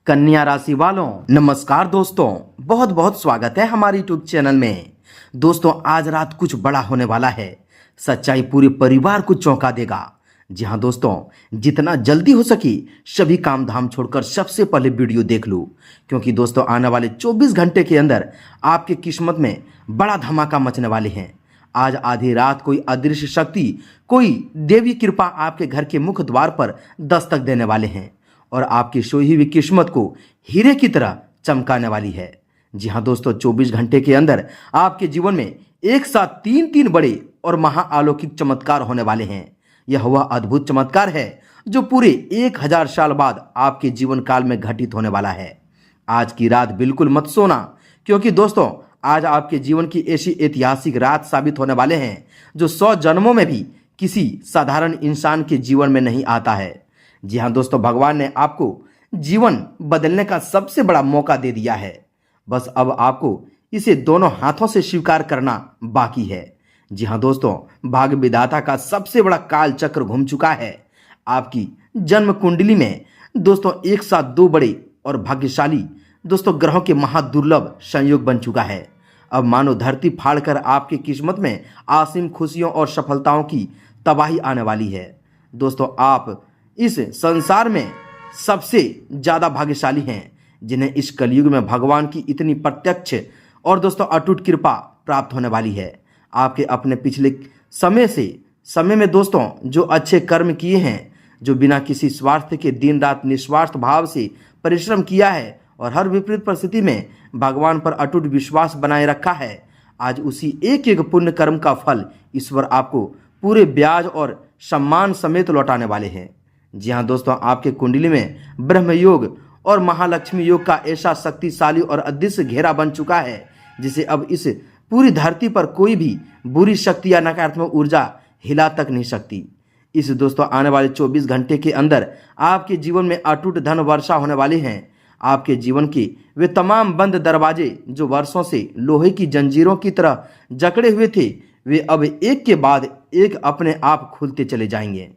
कन्या राशि वालों नमस्कार दोस्तों, बहुत बहुत स्वागत है हमारे यूट्यूब चैनल में। दोस्तों आज रात कुछ बड़ा होने वाला है। सच्चाई पूरे परिवार को चौंका देगा। जी हाँ दोस्तों, जितना जल्दी हो सके सभी काम धाम छोड़कर सबसे पहले वीडियो देख लो, क्योंकि दोस्तों आने वाले 24 घंटे के अंदर आपकी किस्मत में बड़ा धमाका मचने वाले हैं। आज आधी रात कोई अदृश्य शक्ति, कोई देवी कृपा आपके घर के मुख्य द्वार पर दस्तक देने वाले हैं और आपकी सोई हुई किस्मत को हीरे की तरह चमकाने वाली है। जी हाँ दोस्तों, 24 घंटे के अंदर आपके जीवन में एक साथ तीन बड़े और महाअलौकिक चमत्कार होने वाले हैं। यह वह अद्भुत चमत्कार है जो पूरे 1000 साल बाद आपके जीवन काल में घटित होने वाला है। आज की रात बिल्कुल मत सोना, क्योंकि दोस्तों आज आपके जीवन की ऐसी ऐतिहासिक रात साबित होने वाले हैं जो 100 जन्मों में भी किसी साधारण इंसान के जीवन में नहीं आता है। जी हाँ दोस्तों, भगवान ने आपको जीवन बदलने का सबसे बड़ा मौका दे दिया है। बस अब आपको इसे दोनों हाथों से स्वीकार करना बाकी है। जी हाँ दोस्तों, भाग्य विधाता का सबसे बड़ा काल चक्र घूम चुका है। आपकी जन्म कुंडली में दोस्तों एक साथ 2 बड़े और भाग्यशाली दोस्तों ग्रहों के महादुर्लभ संयोग बन चुका है। अब मानो धरती फाड़कर आपकी किस्मत में असीम खुशियों और सफलताओं की तबाही आने वाली है। दोस्तों आप इस संसार में सबसे ज़्यादा भाग्यशाली हैं, जिन्हें इस कलयुग में भगवान की इतनी प्रत्यक्ष और दोस्तों अटूट कृपा प्राप्त होने वाली है। आपके अपने पिछले समय में दोस्तों जो अच्छे कर्म किए हैं, जो बिना किसी स्वार्थ के दिन रात निस्वार्थ भाव से परिश्रम किया है और हर विपरीत परिस्थिति में भगवान पर अटूट विश्वास बनाए रखा है, आज उसी एक एक पुण्य कर्म का फल ईश्वर आपको पूरे ब्याज और सम्मान समेत लौटाने वाले हैं। जी हाँ दोस्तों, आपके कुंडली में ब्रह्म योग और महालक्ष्मी योग का ऐसा शक्तिशाली और अदृश्य घेरा बन चुका है, जिसे अब इस पूरी धरती पर कोई भी बुरी शक्ति या नकारात्मक ऊर्जा हिला तक नहीं सकती। इस दोस्तों आने वाले 24 घंटे के अंदर आपके जीवन में अटूट धन वर्षा होने वाली हैं। आपके जीवन के वे तमाम बंद दरवाजे जो वर्षों से लोहे की जंजीरों की तरह जकड़े हुए थे, वे अब एक के बाद एक अपने आप खुलते चले जाएंगे।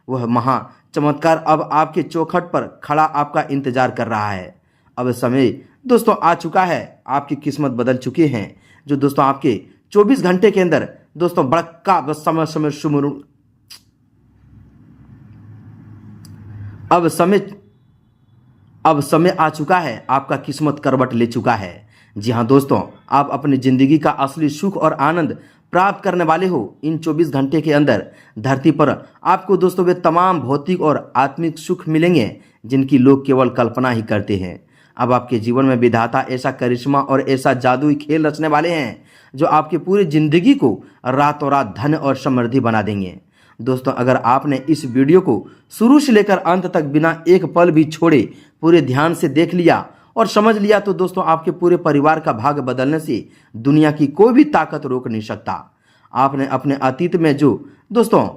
वह महा चमत्कार अब आपके चौखट पर खड़ा आपका इंतजार कर रहा है। अब समय दोस्तों आ चुका है, आपकी किस्मत बदल चुकी है, जो दोस्तों आपके 24 घंटे के अंदर दोस्तों बड़का समय शुरू अब समय आ चुका है, आपका किस्मत करवट ले चुका है। जी हाँ दोस्तों, आप अपनी जिंदगी का असली सुख और आनंद प्राप्त करने वाले हो। इन 24 घंटे के अंदर धरती पर आपको दोस्तों वे तमाम भौतिक और आत्मिक सुख मिलेंगे जिनकी लोग केवल कल्पना ही करते हैं। अब आपके जीवन में विधाता ऐसा करिश्मा और ऐसा जादुई खेल रचने वाले हैं जो आपकी पूरी जिंदगी को रातों रात धन और समृद्धि बना देंगे। दोस्तों अगर आपने इस वीडियो को शुरू से लेकर अंत तक बिना एक पल भी छोड़े पूरे ध्यान से देख लिया और समझ लिया, तो दोस्तों आपके पूरे परिवार का भाग्य बदलने से दुनिया की कोई भी ताकत रोक नहीं सकता। आपने अपने अतीत में जो दोस्तों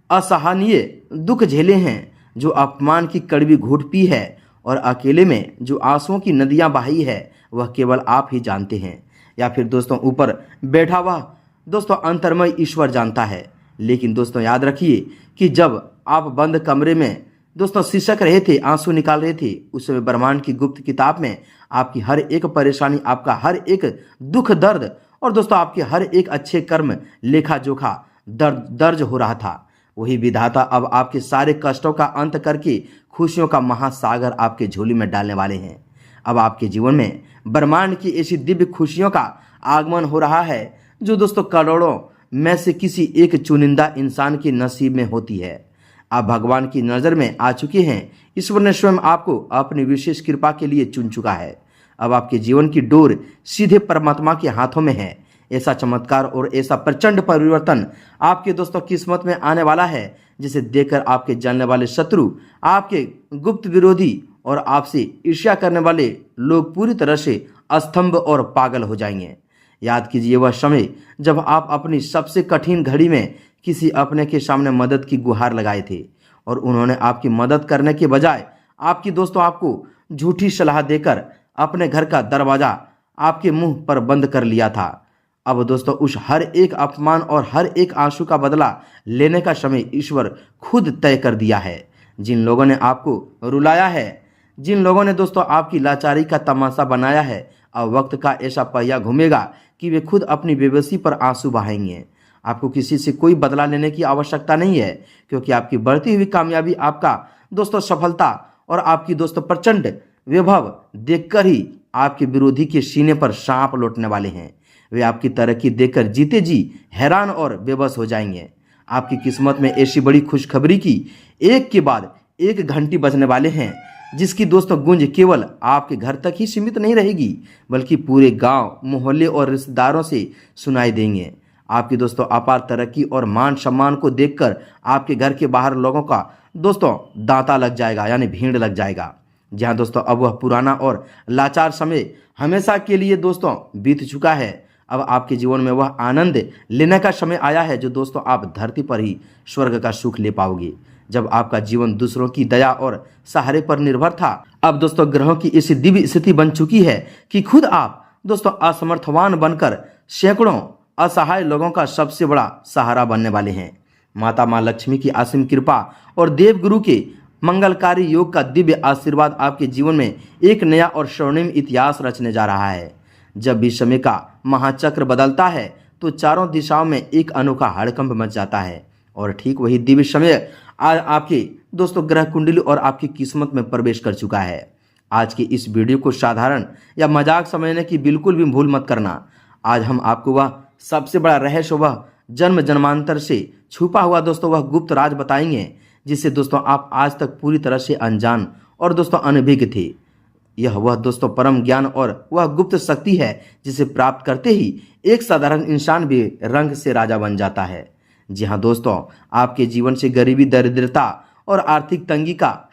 असहनीय दुख झेले हैं, जो अपमान की कड़वी घूंट पी है और अकेले में जो आंसुओं की नदियां बहाई है, वह केवल आप ही जानते हैं, या फिर दोस्तों ऊपर बैठा हुआ दोस्तों अंतर्मय ईश्वर जानता है। लेकिन दोस्तों याद रखिए कि जब आप बंद कमरे में दोस्तों सिसक रहे थे, आंसू निकाल रहे थे, उस समय ब्रह्मांड की गुप्त किताब में आपकी हर एक परेशानी, आपका हर एक दुख दर्द और दोस्तों आपके हर एक अच्छे कर्म लेखा जोखा दर्ज हो रहा था। वही विधाता अब आपके सारे कष्टों का अंत करके खुशियों का महासागर आपके झोली में डालने वाले हैं। अब आपके जीवन में ब्रह्मांड की ऐसी दिव्य खुशियों का आगमन हो रहा है जो दोस्तों करोड़ों में से किसी एक चुनिंदा इंसान के नसीब में होती है। आप भगवान की नज़र में आ चुके हैं। ईश्वर ने स्वयं आपको अपनी विशेष कृपा के लिए चुन चुका है। अब आपके जीवन की डोर सीधे परमात्मा के हाथों में है। ऐसा चमत्कार और ऐसा प्रचंड परिवर्तन आपके दोस्तों किस्मत में आने वाला है, जिसे देखकर आपके जानने वाले शत्रु, आपके गुप्त विरोधी और आपसे ईर्ष्या करने वाले लोग पूरी तरह से अस्तंभ और पागल हो जाएंगे। याद कीजिए वह समय जब आप अपनी सबसे कठिन घड़ी में किसी अपने के सामने मदद की गुहार लगाए थे और उन्होंने आपकी मदद करने के बजाय आपकी दोस्तों आपको झूठी सलाह देकर अपने घर का दरवाजा आपके मुंह पर बंद कर लिया था। अब दोस्तों उस हर एक अपमान और हर एक आंसू का बदला लेने का समय ईश्वर खुद तय कर दिया है। जिन लोगों ने आपको रुलाया है, जिन लोगों ने दोस्तों आपकी लाचारी का तमाशा बनाया है, अब वक्त का ऐसा पहिया घूमेगा कि वे खुद अपनी बेबसी पर आंसू बहाएंगे। आपको किसी से कोई बदला लेने की आवश्यकता नहीं है, क्योंकि आपकी बढ़ती हुई कामयाबी, आपका दोस्तों सफलता और आपकी दोस्तों प्रचंड वैभव देखकर ही आपके विरोधी के सीने पर सांप लौटने वाले हैं। वे आपकी तरक्की देखकर जीते जी हैरान और बेबस हो जाएंगे। आपकी किस्मत में ऐसी बड़ी खुशखबरी की एक के बाद एक घंटी बजने वाले हैं, जिसकी दोस्तों गूंज केवल आपके घर तक ही सीमित नहीं रहेगी, बल्कि पूरे गांव, मोहल्ले और रिश्तेदारों से सुनाई देंगे। आपकी दोस्तों अपार तरक्की और मान सम्मान को देखकर आपके घर के बाहर लोगों का दोस्तों दांता लग जाएगा, यानी भीड़ लग जाएगा। जहां दोस्तों अब वह पुराना और लाचार समय हमेशा के लिए दोस्तों बीत चुका है। अब आपके जीवन में वह आनंद लेने का समय आया है जो दोस्तों आप धरती पर ही स्वर्ग का सुख ले पाओगे। जब आपका जीवन दूसरों की दया और सहारे पर निर्भर था, अब दोस्तों ग्रहों की इस दिव्य स्थिति बन चुकी है कि खुद आप दोस्तों असमर्थवान बनकर सैकड़ों असहाय लोगों का सबसे बड़ा सहारा बनने वाले हैं। माता माँ लक्ष्मी की असीम कृपा और देवगुरु के मंगलकारी योग का दिव्य आशीर्वाद आपके जीवन में एक नया और स्वर्णिम इतिहास रचने जा रहा है। जब भी समय का महाचक्र बदलता है तो चारों दिशाओं में एक अनोखा हड़कंप मच जाता है, और ठीक वही दिव्य समय आज आपके दोस्तों ग्रह कुंडली और आपकी किस्मत में प्रवेश कर चुका है। आज की इस वीडियो को साधारण या मजाक समझने की बिल्कुल भी भूल मत करना। आज हम आपको वह सबसे बड़ा रहस्य, वह जन्म जन्मांतर से छुपा हुआ दोस्तों वह गुप्त राज बताएंगे, जिससे दोस्तों आप आज तक पूरी तरह से अनजान और दोस्तों अनभिज्ञ थे। यह वह दोस्तों परम ज्ञान और वह गुप्त शक्ति है जिसे प्राप्त करते ही एक साधारण इंसान भी रंग से राजा बन जाता है। जी हाँ दोस्तों, आपके जीवन से गरीबी, दरिद्रता और आर्थिक तंगी का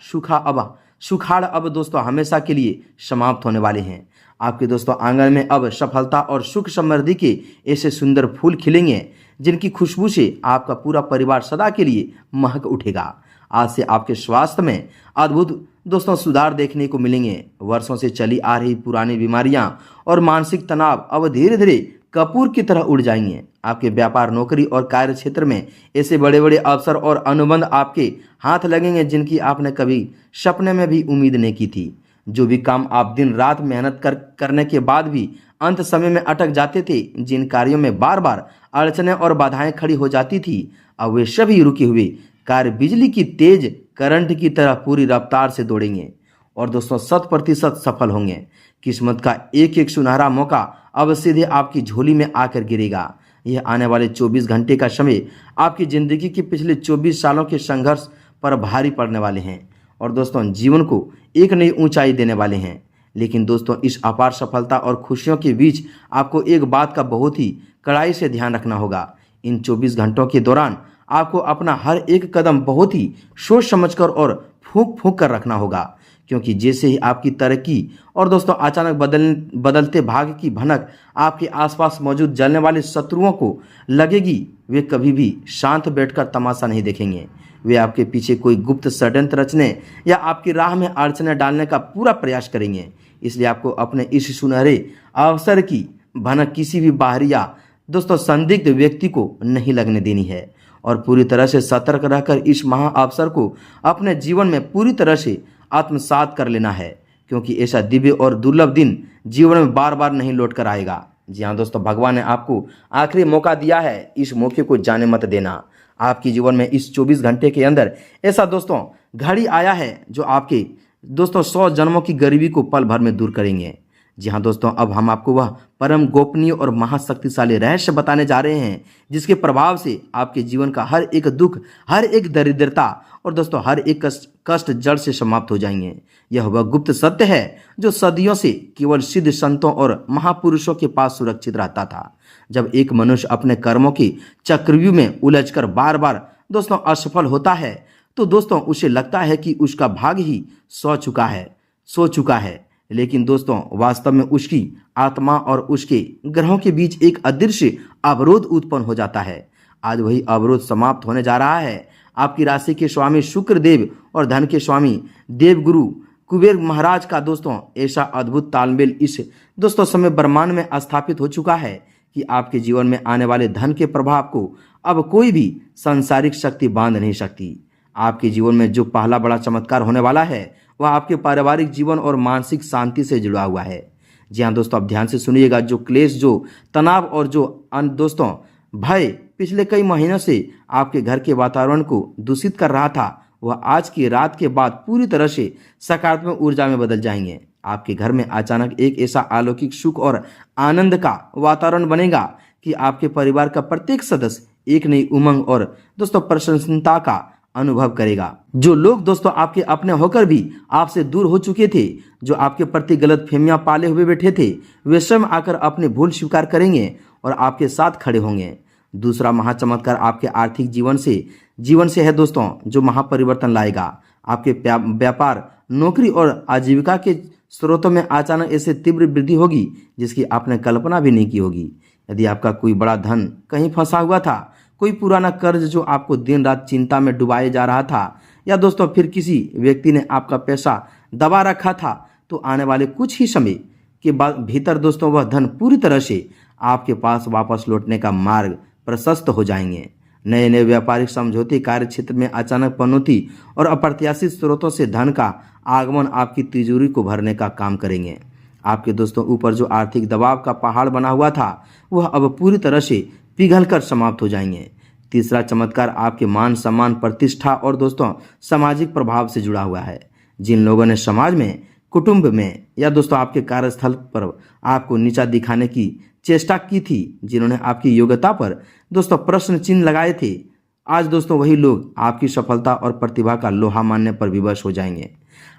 सुखाड़ अब दोस्तों हमेशा के लिए समाप्त होने वाले हैं। आपके दोस्तों आंगन में अब सफलता और सुख समृद्धि के ऐसे सुंदर फूल खिलेंगे जिनकी खुशबू से आपका पूरा परिवार सदा के लिए महक उठेगा। आज से आपके स्वास्थ्य में अद्भुत दोस्तों सुधार देखने को मिलेंगे। वर्षों से चली आ रही पुरानी बीमारियां और मानसिक तनाव अब धीरे धीरे कपूर की तरह उड़ जाएंगे। आपके व्यापार, नौकरी और कार्य क्षेत्र में ऐसे बड़े बड़े अवसर और अनुबंध आपके हाथ लगेंगे जिनकी आपने कभी सपने में भी उम्मीद नहीं की थी। जो भी काम आप दिन रात मेहनत करने के बाद भी अंत समय में अटक जाते थे, जिन कार्यों में बार बार अड़चनें और बाधाएं खड़ी हो जाती थी, अब वे सभी रुके हुए कार्य बिजली की तेज करंट की तरह पूरी रफ्तार से दौड़ेंगे और दोस्तों 100% सफल होंगे। किस्मत का एक एक सुनहरा मौका अब सीधे आपकी झोली में आकर गिरेगा। यह आने वाले 24 घंटे का समय आपकी जिंदगी के पिछले 24 सालों के संघर्ष पर भारी पड़ने वाले हैं और दोस्तों जीवन को एक नई ऊंचाई देने वाले हैं। लेकिन दोस्तों इस अपार सफलता और खुशियों के बीच आपको एक बात का बहुत ही कड़ाई से ध्यान रखना होगा। इन 24 घंटों के दौरान आपको अपना हर एक कदम बहुत ही सोच समझकर और फूंक फूंक कर रखना होगा, क्योंकि जैसे ही आपकी तरक्की और दोस्तों अचानक बदलते भाग्य की भनक आपके आसपास मौजूद जलने वाले शत्रुओं को लगेगी, वे कभी भी शांत बैठकर तमाशा नहीं देखेंगे। वे आपके पीछे कोई गुप्त षड्यंत्र रचने या आपकी राह में अड़चनें डालने का पूरा प्रयास करेंगे। इसलिए आपको अपने इस सुनहरे अवसर की भनक किसी भी बाहरी या दोस्तों संदिग्ध व्यक्ति को नहीं लगने देनी है और पूरी तरह से सतर्क रहकर इस महा अवसर को अपने जीवन में पूरी तरह से आत्मसात कर लेना है, क्योंकि ऐसा दिव्य और दुर्लभ दिन जीवन में बार बार नहीं लौट कर आएगा। जी हाँ दोस्तों, भगवान ने आपको आखिरी मौका दिया है, इस मौके को जाने मत देना। आपके जीवन में इस 24 घंटे के अंदर ऐसा दोस्तों घड़ी आया है जो आपके दोस्तों 100 जन्मों की गरीबी को पल भर में दूर करेंगे। जी हाँ दोस्तों, अब हम आपको वह परम गोपनीय और महाशक्तिशाली रहस्य बताने जा रहे हैं जिसके प्रभाव से आपके जीवन का हर एक दुख, हर एक दरिद्रता और दोस्तों हर एक कष्ट जड़ से समाप्त हो जाएंगे। यह वह गुप्त सत्य है जो सदियों से केवल सिद्ध संतों और महापुरुषों के पास सुरक्षित रहता था। जब एक मनुष्य अपने कर्मों की चक्रव्यूह में उलझकर बार बार दोस्तों असफल होता है तो दोस्तों उसे लगता है कि उसका भाग्य ही सो चुका है, लेकिन दोस्तों वास्तव में उसकी आत्मा और उसके ग्रहों के बीच एक अदृश्य अवरोध उत्पन्न हो जाता है। आज वही अवरोध समाप्त होने जा रहा है। आपकी राशि के स्वामी शुक्र देव और धन के स्वामी देवगुरु कुबेर महाराज का दोस्तों ऐसा अद्भुत तालमेल इस दोस्तों समय ब्रह्मांड में स्थापित हो चुका है कि आपके जीवन में आने वाले धन के प्रभाव को अब कोई भी सांसारिक शक्ति बांध नहीं सकती। आपके जीवन में जो पहला बड़ा चमत्कार होने वाला है वह आपके पारिवारिक जीवन और मानसिक शांति से जुड़ा हुआ है। जी हाँ दोस्तों, आप ध्यान से सुनिएगा। जो क्लेश, जो तनाव और जो दोस्तों भय पिछले कई महीनों से आपके घर के वातावरण को दूषित कर रहा था, वह आज की रात के बाद पूरी तरह से सकारात्मक ऊर्जा में बदल जाएंगे। आपके घर में अचानक एक ऐसा अलौकिक सुख और आनंद का वातावरण बनेगा कि आपके परिवार का प्रत्येक सदस्य एक नई उमंग और दोस्तों प्रसन्नता का अनुभव करेगा। जो लोग दोस्तों आपके अपने होकर भी आपसे दूर हो चुके थे, जो आपके प्रति गलत फहमियां पाले हुए बैठे थे, वे स्वयं आकर अपनी भूल स्वीकार करेंगे और आपके साथ खड़े होंगे। दूसरा महाचमत्कार आपके आर्थिक जीवन से है दोस्तों, जो महापरिवर्तन लाएगा। आपके व्यापार, नौकरी और आजीविका के स्रोतों में अचानक ऐसे तीव्र वृद्धि होगी जिसकी आपने कल्पना भी नहीं की होगी। यदि आपका कोई बड़ा धन कहीं फंसा हुआ था, कोई पुराना कर्ज जो आपको दिन रात चिंता में डुबाए जा रहा था, या दोस्तों फिर किसी व्यक्ति ने आपका पैसा दबा रखा था, तो आने वाले कुछ ही समय के बाद भीतर दोस्तों वह धन पूरी तरह से आपके पास वापस लौटने का मार्ग प्रशस्त हो जाएंगे। नए नए व्यापारिक समझौते, कार्य क्षेत्र में अचानक पनौती और अप्रत्याशित स्रोतों से धन का आगमन आपकी तिजोरी को भरने का काम करेंगे। आपके दोस्तों ऊपर जो आर्थिक दबाव का पहाड़ बना हुआ था, वह अब पूरी तरह से पिघलकर समाप्त हो जाएंगे। तीसरा चमत्कार आपके मान सम्मान, प्रतिष्ठा और दोस्तों सामाजिक प्रभाव से जुड़ा हुआ है। जिन लोगों ने समाज में, कुटुंब में या दोस्तों आपके कार्यस्थल पर आपको नीचा दिखाने की चेष्टा की थी, जिन्होंने आपकी योग्यता पर दोस्तों प्रश्न चिन्ह लगाए थे, आज दोस्तों वही लोग आपकी सफलता और प्रतिभा का लोहा मानने पर विवश हो जाएंगे।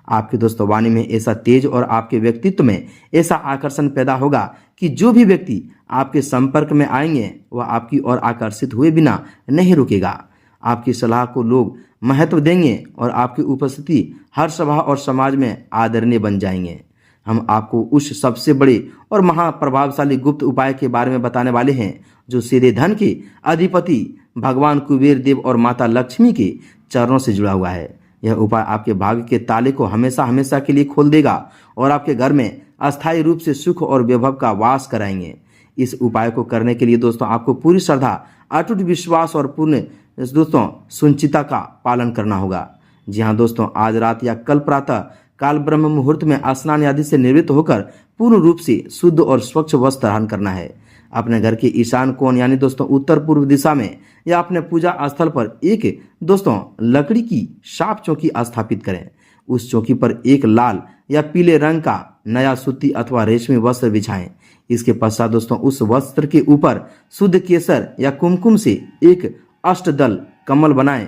आपकी दोस्तों वाणी में ऐसा तेज और आपके व्यक्तित्व में ऐसा आकर्षण पैदा होगा कि जो भी व्यक्ति आपके संपर्क में आएंगे वह आपकी ओर आकर्षित हुए बिना नहीं रुकेगा। आपकी सलाह को लोग महत्व देंगे और आपकी उपस्थिति हर सभा और समाज में आदरणीय बन जाएंगे। हम आपको उस सबसे बड़े और महाप्रभावशाली गुप्त उपाय के बारे में बताने वाले हैं जो सीधे धन के अधिपति भगवान कुबेर देव और माता लक्ष्मी के चरणों से जुड़ा हुआ है। यह उपाय आपके भाग्य के ताले को हमेशा हमेशा के लिए खोल देगा और आपके घर में अस्थायी रूप से सुख और वैभव का वास कराएंगे। इस उपाय को करने के लिए दोस्तों आपको पूरी श्रद्धा, अटूट विश्वास और पूर्ण दोस्तों सुनिश्चितता का पालन करना होगा। जी हाँ दोस्तों, आज रात या कल प्रातः काल ब्रह्म मुहूर्त में स्नान आदि से निवृत्त होकर पूर्ण रूप से शुद्ध और स्वच्छ वस्त्र धारण करना है। अपने घर के ईशान कोण यानी दोस्तों उत्तर पूर्व दिशा में या अपने पूजा स्थल पर एक दोस्तों लकड़ी की साफ चौकी स्थापित करें। उस चौकी पर एक लाल या पीले रंग का नया सूती अथवा रेशमी वस्त्र बिछाएं। इसके पश्चात दोस्तों उस वस्त्र के ऊपर शुद्ध केसर या कुमकुम से एक अष्टदल कमल बनाएं।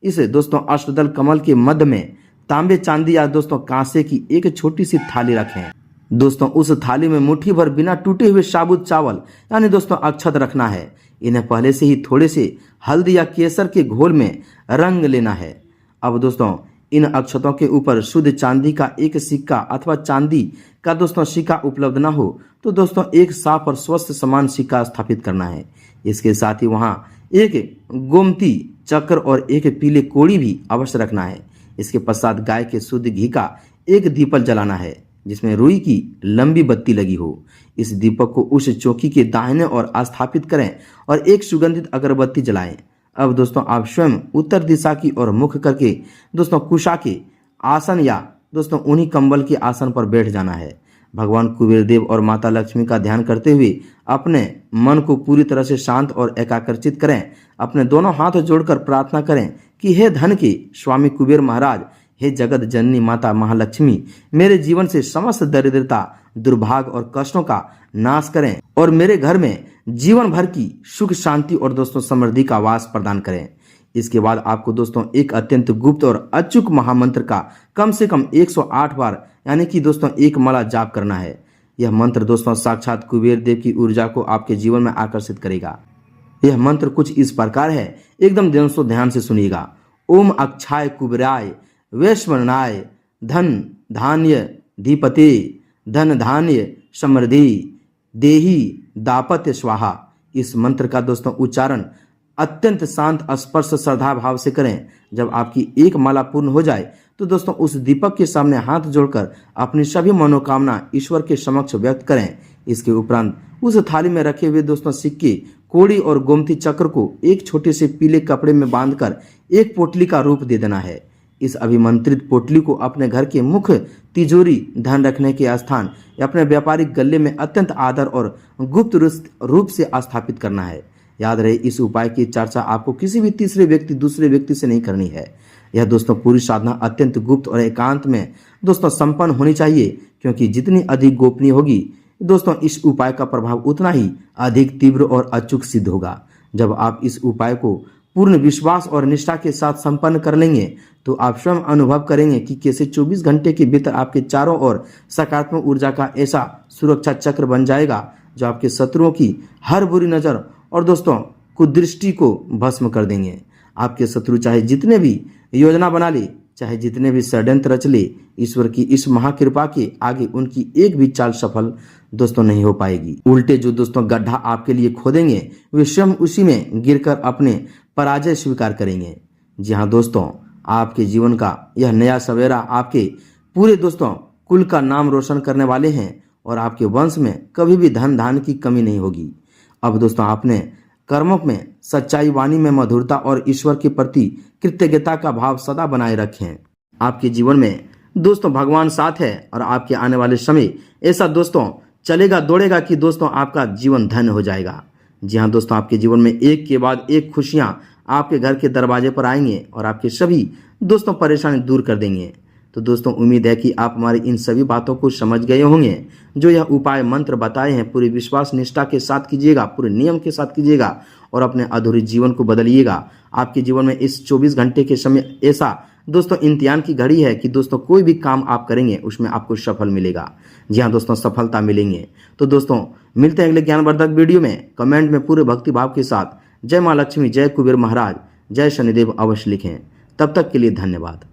इस दोस्तों अष्टदल कमल के मध्य में तांबे, चांदी या दोस्तों कांसे की एक छोटी सी थाली रखें। दोस्तों उस थाली में मुट्ठी भर बिना टूटे हुए साबुत चावल यानी दोस्तों अक्षत रखना है। इन्हें पहले से ही थोड़े से हल्दी या केसर के घोल में रंग लेना है। अब दोस्तों इन अक्षतों के ऊपर शुद्ध चांदी का एक सिक्का अथवा चांदी का दोस्तों सिक्का उपलब्ध ना हो तो दोस्तों एक साफ और स्वस्थ समान सिक्का स्थापित करना है। इसके साथ ही वहां एक गोमती चक्र और एक पीले कोड़ी भी अवश्य रखना है। इसके पश्चात गाय के शुद्ध घी का एक दीपक जलाना है जिसमें रुई की लंबी बत्ती लगी हो। इस दीपक को उस चौकी के दाहिने ओर स्थापित करें और एक सुगंधित अगरबत्ती जलाएं। अब दोस्तों आप स्वयं उत्तर दिशा की ओर मुख करके दोस्तों कुशा के आसन या दोस्तों उन्हीं कंबल के आसन पर बैठ जाना है। भगवान कुबेर देव और माता लक्ष्मी का ध्यान करते हुए अपने मन को पूरी तरह से शांत और एकाग्रचित करें। अपने दोनों हाथ जोड़कर प्रार्थना करें कि हे धन के स्वामी कुबेर महाराज, हे जगत जननी माता महालक्ष्मी, मेरे जीवन से समस्त दरिद्रता, दुर्भाग्य और कष्टों का नाश करें और मेरे घर में जीवन भर की सुख, शांति और दोस्तों समृद्धि का वास प्रदान करें। इसके बाद आपको दोस्तों एक अत्यंत गुप्त और अचूक महामंत्र का कम से कम 108 बार यानी कि दोस्तों एक माला जाप करना है। यह मंत्र दोस्तों साक्षात कुबेर देव की ऊर्जा को आपके जीवन में आकर्षित करेगा। यह मंत्र कुछ इस प्रकार है, एकदम दोस्तों ध्यान से सुनिएगा। ओम अक्षाय कुबेराय वैश्वनाय धन धान्य धीपते धन धान्य समृद्धि देही दापत्य स्वाहा। इस मंत्र का दोस्तों उच्चारण अत्यंत शांत, स्पर्श, श्रद्धा भाव से करें। जब आपकी एक माला पूर्ण हो जाए तो दोस्तों उस दीपक के सामने हाथ जोड़कर अपनी सभी मनोकामना ईश्वर के समक्ष व्यक्त करें। इसके उपरांत उस थाली में रखे हुए दोस्तों सिक्के, कोड़ी और गोमती चक्र को एक छोटे से पीले कपड़े में बांधकर एक पोटली का रूप दे देना है। इस अभिमंत्रित पोटली को अपने घर के मुख्य तिजोरी, धन रखने के स्थान या अपने व्यापारिक गल्ले में अत्यंत आदर और गुप्त रूप से स्थापित करना है। याद रहे, इस उपाय की चर्चा आपको किसी भी दूसरे व्यक्ति से नहीं करनी है। यह दोस्तों पूरी साधना अत्यंत गुप्त और एकांत में दोस्तों संपन्न होनी चाहिए, क्योंकि जितनी अधिक गोपनीय होगी दोस्तों इस उपाय का प्रभाव उतना ही अधिक तीव्र और अचूक सिद्ध होगा। जब आप इस उपाय को पूर्ण विश्वास और निष्ठा के साथ संपन्न कर लेंगे तो आप स्वयं अनुभव करेंगे कि कैसे 24 घंटे के भीतर आपके चारों ओर सकारात्मक ऊर्जा का ऐसा सुरक्षा चक्र बन जाएगा जो आपके शत्रुओं की हर बुरी नजर और दोस्तों कुदृष्टि को भस्म कर देंगे। आपके शत्रु चाहे जितने भी योजना बना ले, चाहे जितने भी षड्यंत्र रच ले, ईश्वर की इस महाकृपा के आगे उनकी एक भी चाल सफल दोस्तों नहीं हो पाएगी। उल्टे जो दोस्तों गड्ढा आपके लिए खोदेंगे वे स्वयं उसी में गिरकर अपने पराजय स्वीकार करेंगे। जी हाँ दोस्तों, आपके जीवन का यह नया सवेरा आपके पूरे दोस्तों कुल का नाम रोशन करने वाले हैं और आपके वंश में कभी भी धन धान की कमी नहीं होगी। अब दोस्तों आपने कर्मों में सच्चाई, वाणी में मधुरता और ईश्वर के प्रति कृतज्ञता का भाव सदा बनाए रखें। आपके जीवन में दोस्तों भगवान साथ है और आपके आने वाले समय ऐसा दोस्तों चलेगा दौड़ेगा कि दोस्तों आपका जीवन धन्य हो जाएगा। जी हाँ दोस्तों, आपके जीवन में एक के बाद एक खुशियां आपके घर के दरवाजे पर आएंगे और आपके सभी दोस्तों परेशानी दूर कर देंगे। तो दोस्तों उम्मीद है कि आप हमारी इन सभी बातों को समझ गए होंगे। जो यह उपाय मंत्र बताए हैं पूरे विश्वास निष्ठा के साथ कीजिएगा, पूरे नियम के साथ कीजिएगा और अपने अधूरे जीवन को बदलिएगा। आपके जीवन में इस 24 घंटे के समय ऐसा दोस्तों इम्तिहान की घड़ी है कि दोस्तों कोई भी काम आप करेंगे उसमें आपको सफल मिलेगा। जी हाँ दोस्तों, सफलता मिलेंगे। तो दोस्तों मिलते हैं अगले ज्ञानवर्धक वीडियो में। कमेंट में पूरे भक्ति भाव के साथ जय माँ लक्ष्मी, जय कुबेर महाराज, जय शनिदेव अवश्य लिखें। तब तक के लिए धन्यवाद।